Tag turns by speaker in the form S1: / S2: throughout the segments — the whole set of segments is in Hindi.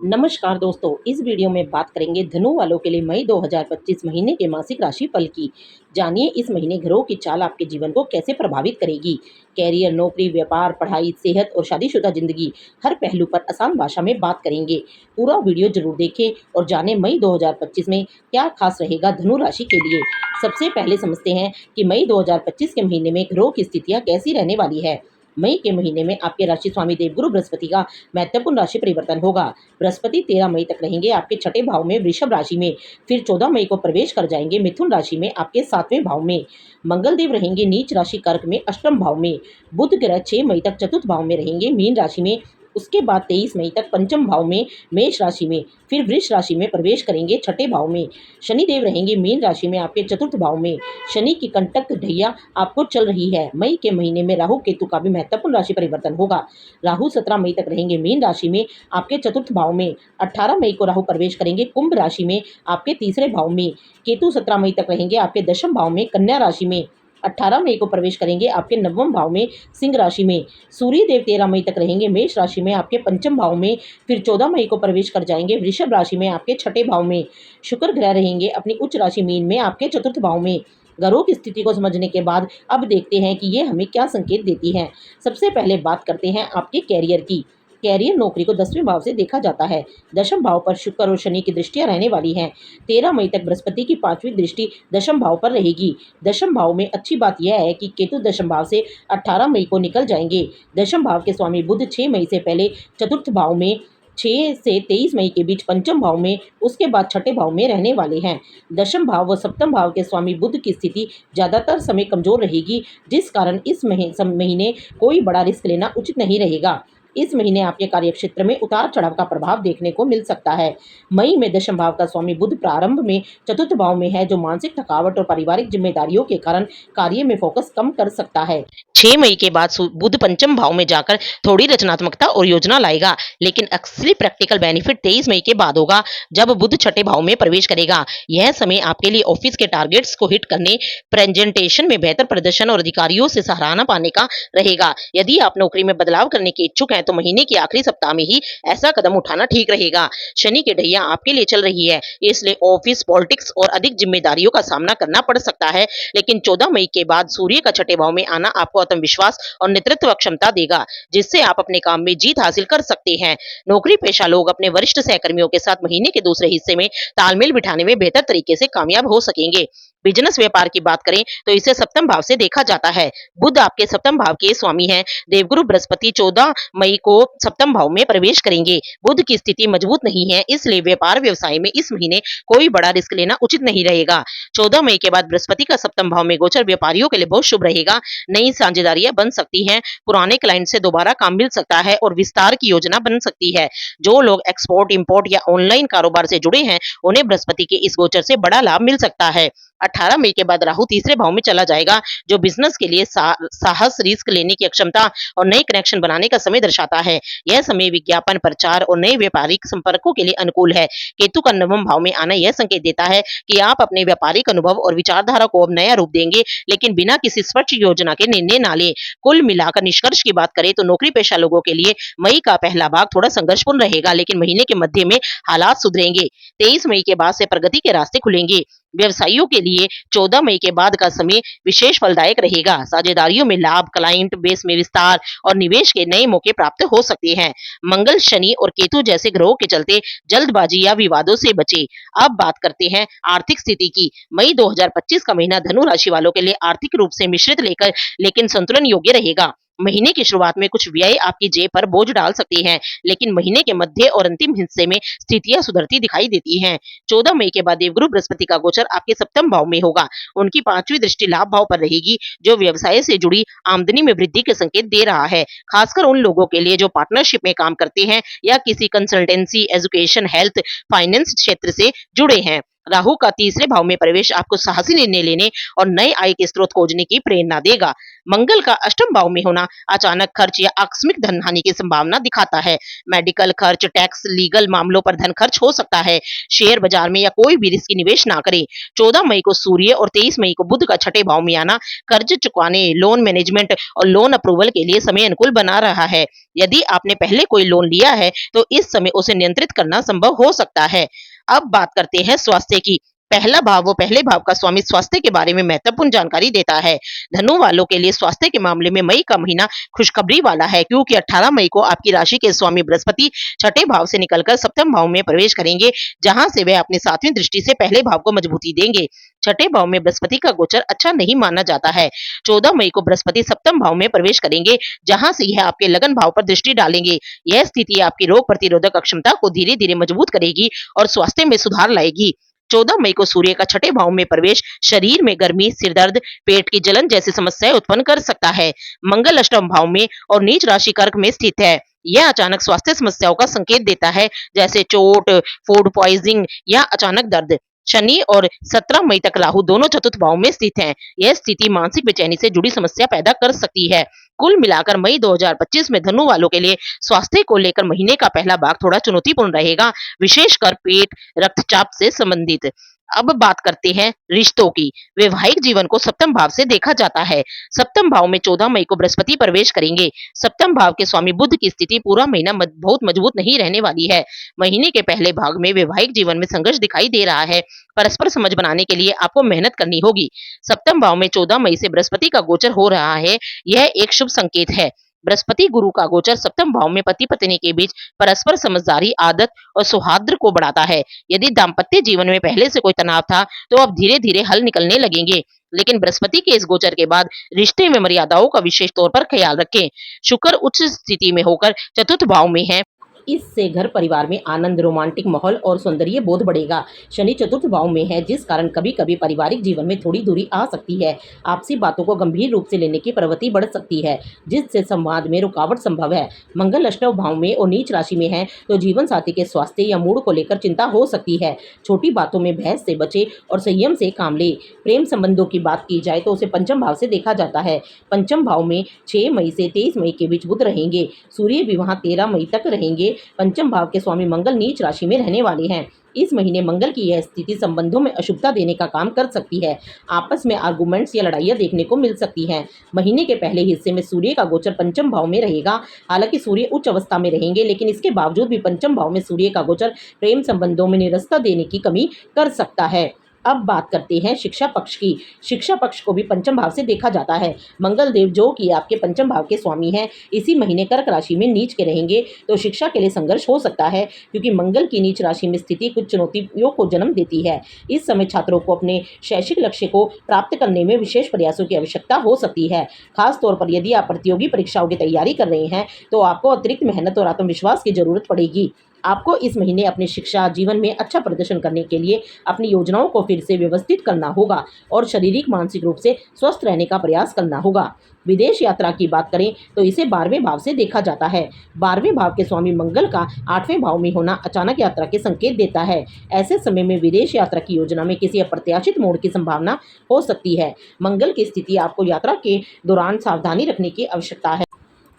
S1: नमस्कार दोस्तों, इस वीडियो में बात करेंगे धनु वालों के लिए मई 2025 महीने के मासिक राशि फल की। जानिए इस महीने ग्रहों की चाल आपके जीवन को कैसे प्रभावित करेगी। कैरियर, नौकरी, व्यापार, पढ़ाई, सेहत और शादीशुदा जिंदगी, हर पहलू पर आसान भाषा में बात करेंगे। पूरा वीडियो जरूर देखें और जानें मई 2025 में क्या खास रहेगा धनु राशि के लिए। सबसे पहले समझते हैं कि मई 2025 के महीने में ग्रहों की स्थितियाँ कैसी रहने वाली है। मई के महीने में आपके राशि स्वामी देवगुरु बृहस्पति का महत्वपूर्ण राशि परिवर्तन होगा। बृहस्पति 13 मई तक रहेंगे आपके छठे भाव में वृषभ राशि में, फिर 14 मई को प्रवेश कर जाएंगे मिथुन राशि में आपके सातवें भाव में। मंगल देव रहेंगे नीच राशि कर्क में अष्टम भाव में। बुध ग्रह 6 मई तक चतुर्थ भाव में रहेंगे मीन राशि में। उसके बाद 23 मई तक पंचम भाव में मेष राशि में, फिर वृष राशि में प्रवेश करेंगे छठे भाव में। शनि देव रहेंगे मीन राशि में आपके चतुर्थ भाव में। शनि की कंटक ढैया आपको चल रही है। मई के महीने में राहु केतु का भी महत्वपूर्ण राशि परिवर्तन होगा। राहु 17 मई तक रहेंगे मीन राशि में आपके चतुर्थ भाव में। 18 मई को राहु प्रवेश करेंगे कुंभ राशि में आपके तीसरे भाव में। केतु 17 मई तक रहेंगे आपके दशम भाव में कन्या राशि में। 18 मई को प्रवेश करेंगे आपके नवम भाव में सिंह राशि में। सूर्य देव 13 मई तक रहेंगे मेष राशि में आपके पंचम भाव में, फिर 14 मई को प्रवेश कर जाएंगे वृषभ राशि में आपके छठे भाव में। शुक्र ग्रह रहेंगे अपनी उच्च राशि मीन में आपके चतुर्थ भाव में। ग्रहों की स्थिति को समझने के बाद अब देखते हैं कि ये हमें क्या संकेत देती है। सबसे पहले बात करते हैं आपके कैरियर की। कैरियर नौकरी को 10वें भाव से देखा जाता है। दशम भाव पर शुक्र और शनि की दृष्टियां रहने वाली हैं। 13 मई तक बृहस्पति की 5वीं दृष्टि दशम भाव पर रहेगी। दशम भाव में अच्छी बात यह है कि केतु दशम भाव से 18 मई को निकल जाएंगे। दशम भाव के स्वामी बुध 6 मई से पहले चतुर्थ भाव में, 6 से 23 मई के बीच पंचम भाव में, उसके बाद छठे भाव में रहने वाले हैं। दशम भाव व सप्तम भाव के स्वामी बुध की स्थिति ज़्यादातर समय कमजोर रहेगी, जिस कारण इस महीने कोई बड़ा रिस्क लेना उचित नहीं रहेगा। इस महीने आपके कार्यक्षेत्र में उतार चढ़ाव का प्रभाव देखने को मिल सकता है। मई में दशम भाव का स्वामी बुध प्रारंभ में चतुर्थ भाव में है, जो मानसिक थकावट और पारिवारिक जिम्मेदारियों के कारण कार्य में फोकस कम कर सकता है। 6 मई के बाद बुध पंचम भाव में जाकर थोड़ी रचनात्मकता और योजना लाएगा, लेकिन असली प्रैक्टिकल बेनिफिट 23 मई के बाद होगा, जब बुध छठे भाव में प्रवेश करेगा। यह समय आपके लिए ऑफिस के टारगेट्स को हिट करने, प्रेजेंटेशन में बेहतर प्रदर्शन और अधिकारियों से सराहना पाने का रहेगा। यदि आप नौकरी में बदलाव करने के इच्छुक हैं तो महीने के आखिरी सप्ताह में ही ऐसा कदम उठाना ठीक रहेगा। शनि की ढैया आपके लिए चल रही है, इसलिए ऑफिस पॉलिटिक्स और अधिक जिम्मेदारियों का सामना करना पड़ सकता है, लेकिन 14 मई के बाद सूर्य का छठे भाव में आना आपको आत्मविश्वास और नेतृत्व क्षमता देगा, जिससे आप अपने काम में जीत हासिल कर सकते हैं। नौकरी पेशा लोग अपने वरिष्ठ सहकर्मियों के साथ महीने के दूसरे हिस्से में तालमेल बिठाने में बेहतर तरीके से कामयाब हो सकेंगे। बिजनेस व्यापार की बात करें तो इसे सप्तम भाव से देखा जाता है। बुध आपके सप्तम भाव के स्वामी हैं। देवगुरु बृहस्पति 14 मई को सप्तम भाव में प्रवेश करेंगे। बुध की स्थिति मजबूत नहीं है, इसलिए व्यापार व्यवसाय में इस महीने कोई बड़ा रिस्क लेना उचित नहीं रहेगा। 14 मई के बाद बृहस्पति का सप्तम भाव में गोचर व्यापारियों के लिए बहुत शुभ रहेगा। नई साझेदारियां बन सकती हैं, पुराने क्लाइंट से दोबारा काम मिल सकता है और विस्तार की योजना बन सकती है। जो लोग एक्सपोर्ट, इंपोर्ट या ऑनलाइन कारोबार से जुड़े हैं, उन्हें बृहस्पति के इस गोचर से बड़ा लाभ मिल सकता है। 18 मई के बाद राहु तीसरे भाव में चला जाएगा, जो बिजनेस के लिए साहस, रिस्क लेने की क्षमता और नए कनेक्शन बनाने का समय दर्शाता है। यह समय विज्ञापन, प्रचार और नए व्यापारिक संपर्कों के लिए अनुकूल है। केतु का नवम भाव में आना यह संकेत देता है कि आप अपने व्यापारिक अनुभव और विचारधारा को अब नया रूप देंगे, लेकिन बिना किसी स्पष्ट योजना के निर्णय ना लें। कुल मिलाकर निष्कर्ष की बात करें तो नौकरी पेशा लोगों के लिए मई का पहला भाग थोड़ा संघर्षपूर्ण रहेगा, लेकिन महीने के मध्य में हालात सुधरेंगे। 23 मई के बाद से प्रगति के रास्ते खुलेंगे। व्यवसायियों के लिए 14 मई के बाद का समय विशेष फलदायक रहेगा। साझेदारियों में लाभ, क्लाइंट बेस में विस्तार और निवेश के नए मौके प्राप्त हो सकते हैं। मंगल, शनि और केतु जैसे ग्रहों के चलते जल्दबाजी या विवादों से बचे। अब बात करते हैं आर्थिक स्थिति की। मई 2025 का महीना धनु राशि वालों के लिए आर्थिक रूप से मिश्रित लेकिन संतुलन योग्य रहेगा। महीने की शुरुआत में कुछ व्यय आपकी जेब पर बोझ डाल सकते हैं, लेकिन महीने के मध्य और अंतिम हिस्से में स्थितियां सुधरती दिखाई देती हैं। 14 मई के बाद देवगुरु बृहस्पति का गोचर आपके सप्तम भाव में होगा। उनकी 5वीं दृष्टि लाभ भाव पर रहेगी, जो व्यवसाय से जुड़ी आमदनी में वृद्धि के संकेत दे रहा है, खासकर उन लोगों के लिए जो पार्टनरशिप में काम करते हैं या किसी कंसल्टेंसी, एजुकेशन, हेल्थ, फाइनेंस क्षेत्र से जुड़े हैं। राहु का तीसरे भाव में प्रवेश आपको साहसी निर्णय लेने और नए आय के स्रोत खोजने की प्रेरणा देगा। मंगल का अष्टम भाव में होना अचानक खर्च या आकस्मिक धन हानि की संभावना दिखाता है। मेडिकल खर्च, टैक्स, लीगल मामलों पर धन खर्च हो सकता है। शेयर बाजार में या कोई भी रिस्की निवेश ना करें। 14 मई को सूर्य और 23 मई को बुध का छठे भाव में आना कर्ज चुकाने, लोन मैनेजमेंट और लोन अप्रूवल के लिए समय अनुकूल बना रहा है। यदि आपने पहले कोई लोन लिया है तो इस समय उसे नियंत्रित करना संभव हो सकता है। अब बात करते हैं स्वास्थ्य की। पहला भाव, वो पहले भाव का स्वामी स्वास्थ्य के बारे में महत्वपूर्ण जानकारी देता है। धनु वालों के लिए स्वास्थ्य के मामले में मई का महीना खुशखबरी वाला है, क्योंकि 18 मई को आपकी राशि के स्वामी बृहस्पति छठे भाव से निकलकर सप्तम भाव में प्रवेश करेंगे, जहां से वे अपनी 7वीं दृष्टि से पहले भाव को मजबूती देंगे। छठे भाव में बृहस्पति का गोचर अच्छा नहीं माना जाता है। 14 मई को बृहस्पति सप्तम भाव में प्रवेश करेंगे, जहां से यह आपके लगन भाव पर दृष्टि डालेंगे। यह स्थिति आपकी रोग प्रतिरोधक क्षमता को धीरे धीरे मजबूत करेगी और स्वास्थ्य में सुधार लाएगी। 14 मई को सूर्य का छठे भाव में प्रवेश शरीर में गर्मी, सिरदर्द, पेट की जलन जैसी समस्याएं उत्पन्न कर सकता है। मंगल अष्टम भाव में और नीच राशि कर्क में स्थित है। यह अचानक स्वास्थ्य समस्याओं का संकेत देता है, जैसे चोट, फूड पॉइजनिंग या अचानक दर्द। शनि और 17 मई तक राहु दोनों चतुर्थ भाव में स्थित हैं। यह स्थिति मानसिक बेचैनी से जुड़ी समस्या पैदा कर सकती है। कुल मिलाकर मई 2025 में धनु वालों के लिए स्वास्थ्य को लेकर महीने का पहला भाग थोड़ा चुनौतीपूर्ण रहेगा, विशेषकर पेट, रक्तचाप से संबंधित। अब बात करते हैं रिश्तों की। वैवाहिक जीवन को सप्तम भाव से देखा जाता है। सप्तम भाव में 14 मई को बृहस्पति प्रवेश करेंगे। सप्तम भाव के स्वामी बुध की स्थिति पूरा महीना बहुत मजबूत नहीं रहने वाली है। महीने के पहले भाग में वैवाहिक जीवन में संघर्ष दिखाई दे रहा है। परस्पर समझ बनाने के लिए आपको मेहनत करनी होगी। सप्तम भाव में 14 मई से बृहस्पति का गोचर हो रहा है। यह एक शुभ संकेत है। बृहस्पति गुरु का गोचर सप्तम भाव में पति पत्नी के बीच परस्पर समझदारी, आदत और सौहार्द को बढ़ाता है। यदि दाम्पत्य जीवन में पहले से कोई तनाव था तो अब धीरे धीरे हल निकलने लगेंगे, लेकिन बृहस्पति के इस गोचर के बाद रिश्ते में मर्यादाओं का विशेष तौर पर ख्याल रखें। शुक्र उच्च स्थिति में होकर चतुर्थ भाव में है। इससे घर परिवार में आनंद, रोमांटिक माहौल और सौंदर्य बोध बढ़ेगा। शनि चतुर्थ भाव में है, जिस कारण कभी कभी पारिवारिक जीवन में थोड़ी दूरी आ सकती है। आपसी बातों को गंभीर रूप से लेने की प्रवृत्ति बढ़ सकती है, जिससे संवाद में रुकावट संभव है। मंगल अष्टम भाव में और नीच राशि में है, तो जीवन साथी के स्वास्थ्य या मूड को लेकर चिंता हो सकती है। छोटी बातों में बहस से बचे और संयम से काम ले। प्रेम संबंधों की बात की जाए तो उसे पंचम भाव से देखा जाता है। पंचम भाव में 6 मई से 23 मई के बीच बुध रहेंगे। सूर्य भी वहां 13 मई तक रहेंगे। पंचम भाव के स्वामी मंगल नीच राशि में रहने वाले हैं। इस महीने मंगल की यह स्थिति संबंधों में अशुभता देने का काम कर सकती है। आपस में आर्गुमेंट्स या लड़ाइयाँ देखने को मिल सकती हैं। महीने के पहले हिस्से में सूर्य का गोचर पंचम भाव में रहेगा। हालांकि सूर्य उच्च अवस्था में रहेंगे, लेकिन इसके बावजूद भी पंचम भाव में सूर्य का गोचर प्रेम संबंधों में निरस्ता देने की कमी कर सकता है। अब बात करते हैं शिक्षा पक्ष की। शिक्षा पक्ष को भी पंचम भाव से देखा जाता है। मंगल देव, जो कि आपके पंचम भाव के स्वामी हैं, इसी महीने कर्क राशि में नीच के रहेंगे, तो शिक्षा के लिए संघर्ष हो सकता है, क्योंकि मंगल की नीच राशि में स्थिति कुछ चुनौतियों को जन्म देती है। इस समय छात्रों को अपने शैक्षिक लक्ष्य को प्राप्त करने में विशेष प्रयासों की आवश्यकता हो सकती है। खासतौर पर यदि आप प्रतियोगी परीक्षाओं की तैयारी कर रहे हैं तो आपको अतिरिक्त मेहनत और आत्मविश्वास की जरूरत पड़ेगी। आपको इस महीने अपनी शिक्षा जीवन में अच्छा प्रदर्शन करने के लिए अपनी योजनाओं को फिर से व्यवस्थित करना होगा और शारीरिक मानसिक रूप से स्वस्थ रहने का प्रयास करना होगा। विदेश यात्रा की बात करें तो इसे 12वें भाव से देखा जाता है। 12वें भाव के स्वामी मंगल का 8वें भाव में होना अचानक यात्रा के संकेत देता है। ऐसे समय में विदेश यात्रा की योजना में किसी अप्रत्याशित मोड़ की संभावना हो सकती है। मंगल की स्थिति आपको यात्रा के दौरान सावधानी रखने की आवश्यकता है।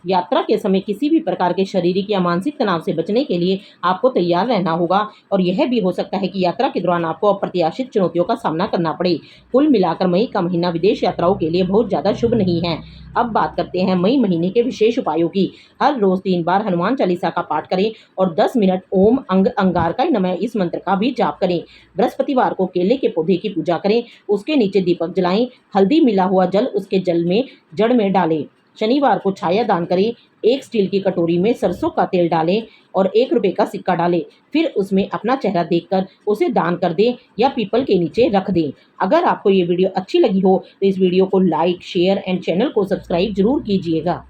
S1: यात्रा के समय किसी भी प्रकार के शारीरिक या मानसिक तनाव से बचने के लिए आपको तैयार रहना होगा, और यह भी हो सकता है कि यात्रा के दौरान आपको अप्रत्याशित चुनौतियों का सामना करना पड़े। कुल मिलाकर मई का महीना विदेश यात्राओं के लिए बहुत ज़्यादा शुभ नहीं है। अब बात करते हैं मई महीने के विशेष उपायों की। हर रोज 3 बार हनुमान चालीसा का पाठ करें और 10 मिनट ओम अंगारकाय नमः इस मंत्र का भी जाप करें। बृहस्पतिवार को केले के पौधे की पूजा करें, उसके नीचे दीपक जलाएं, हल्दी मिला हुआ जल उसके जड़ में डालें। शनिवार को छाया दान करें, एक स्टील की कटोरी में सरसों का तेल डालें और 1 रुपये का सिक्का डालें। फिर उसमें अपना चेहरा देखकर उसे दान कर दें या पीपल के नीचे रख दें। अगर आपको ये वीडियो अच्छी लगी हो तो इस वीडियो को लाइक, शेयर एंड चैनल को सब्सक्राइब जरूर कीजिएगा।